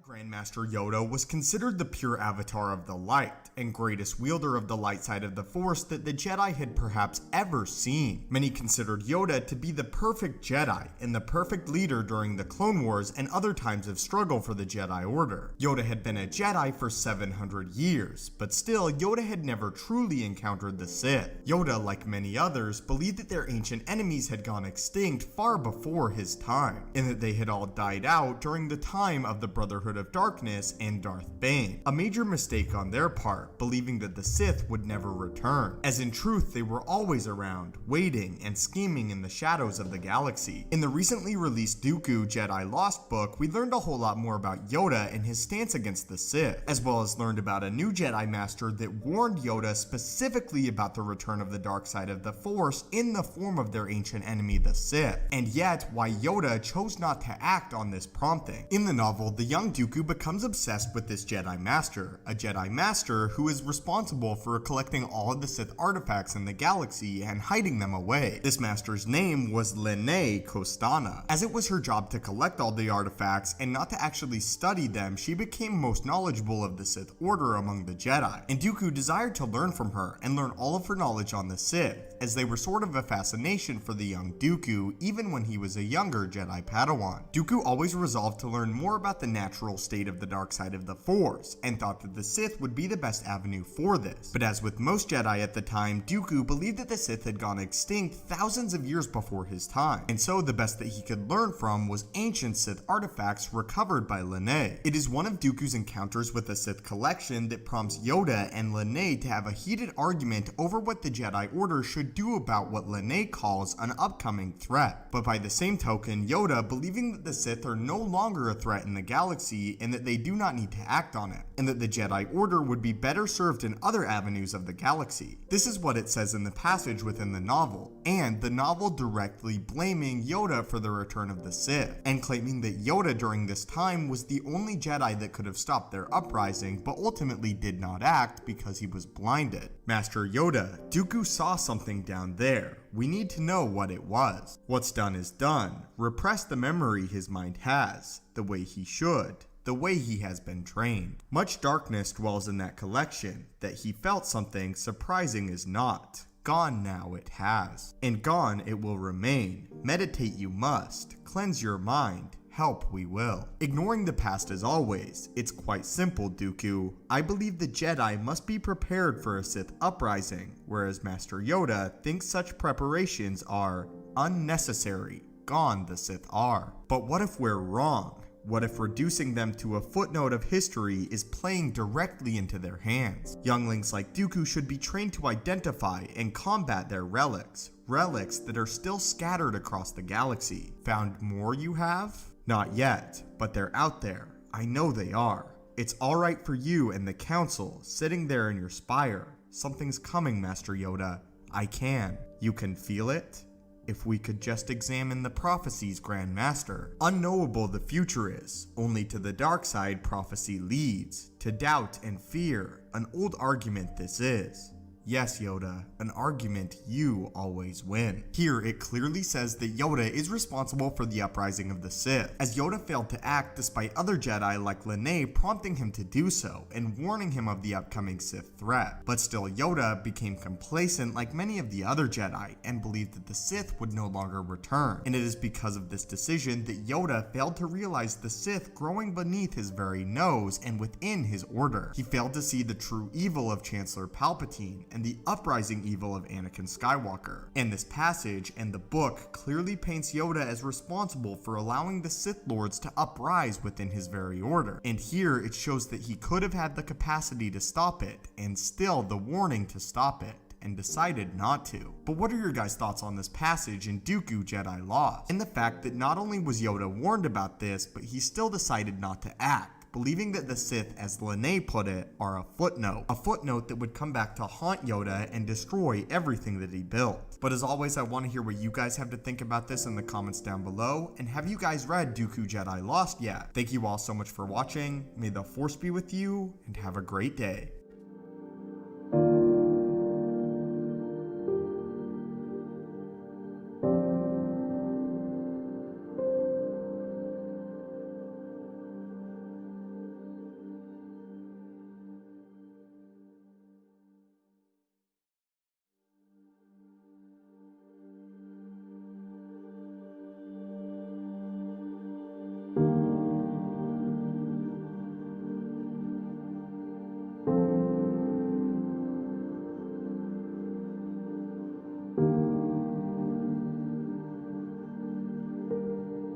Grandmaster Yoda was considered the pure avatar of the light and greatest wielder of the light side of the Force that the Jedi had perhaps ever seen. Many considered Yoda to be the perfect Jedi and the perfect leader during the Clone Wars and other times of struggle for the Jedi Order. Yoda had been a Jedi for 700 years, but still Yoda had never truly encountered the Sith. Yoda, like many others, believed that their ancient enemies had gone extinct far before his time, and that they had all died out during the time of the Brotherhood of Darkness and Darth Bane. A major mistake on their part, believing that the Sith would never return, as in truth they were always around, waiting and scheming in the shadows of the galaxy. In the recently released Dooku Jedi Lost book, we learned a whole lot more about Yoda and his stance against the Sith, as well as learned about a new Jedi Master that warned Yoda specifically about the return of the dark side of the Force in the form of their ancient enemy, the Sith, and yet why Yoda chose not to act on this prompting. In the novel, the young Dooku becomes obsessed with this Jedi Master, a Jedi Master who is responsible for collecting all of the Sith artifacts in the galaxy and hiding them away. This Master's name was Lene Costana. As it was her job to collect all the artifacts and not to actually study them, she became most knowledgeable of the Sith Order among the Jedi, and Dooku desired to learn from her and learn all of her knowledge on the Sith, as they were sort of a fascination for the young Dooku even when he was a younger Jedi Padawan. Dooku always resolved to learn more about the natural state of the dark side of the Force, and thought that the Sith would be the best avenue for this. But as with most Jedi at the time, Dooku believed that the Sith had gone extinct thousands of years before his time, and so the best that he could learn from was ancient Sith artifacts recovered by Lene. It is one of Dooku's encounters with the Sith collection that prompts Yoda and Lene to have a heated argument over what the Jedi Order should do about what Lene calls an upcoming threat. But by the same token, Yoda, believing that the Sith are no longer a threat in the galaxy and that they do not need to act on it, and that the Jedi Order would be better served in other avenues of the galaxy. This is what it says in the passage within the novel, and the novel directly blaming Yoda for the return of the Sith, and claiming that Yoda during this time was the only Jedi that could have stopped their uprising, but ultimately did not act because he was blinded. Master Yoda, Dooku saw something down there. We need to know what it was. What's done is done. Repress the memory his mind has, the way he should, the way he has been trained. Much darkness dwells in that collection, that he felt something surprising is not. Gone now it has, and gone it will remain. Meditate you must, cleanse your mind, help we will. Ignoring the past as always, it's quite simple, Dooku. I believe the Jedi must be prepared for a Sith uprising, whereas Master Yoda thinks such preparations are unnecessary. Gone the Sith are. But what if we're wrong? What if reducing them to a footnote of history is playing directly into their hands? Younglings like Dooku should be trained to identify and combat their relics. Relics that are still scattered across the galaxy. Found more you have? Not yet, but they're out there. I know they are. It's alright for you and the Council, sitting there in your spire. Something's coming, Master Yoda. I can. You can feel it? If we could just examine the prophecies, Grand Master. Unknowable the future is, only to the dark side prophecy leads, to doubt and fear, an old argument this is. Yes, Yoda, an argument you always win. Here, it clearly says that Yoda is responsible for the uprising of the Sith, as Yoda failed to act despite other Jedi like Lene prompting him to do so and warning him of the upcoming Sith threat. But still, Yoda became complacent like many of the other Jedi and believed that the Sith would no longer return. And it is because of this decision that Yoda failed to realize the Sith growing beneath his very nose and within his order. He failed to see the true evil of Chancellor Palpatine and the uprising evil of Anakin Skywalker. And this passage and the book clearly paints Yoda as responsible for allowing the Sith Lords to uprise within his very order. And here it shows that he could have had the capacity to stop it, and still the warning to stop it, and decided not to. But what are your guys' thoughts on this passage in Dooku Jedi Lost? And the fact that not only was Yoda warned about this, but he still decided not to act, believing that the Sith, as Lene put it, are a footnote that would come back to haunt Yoda and destroy everything that he built. But as always, I want to hear what you guys have to think about this in the comments down below, and have you guys read Dooku Jedi Lost yet? Thank you all so much for watching, may the Force be with you, and have a great day.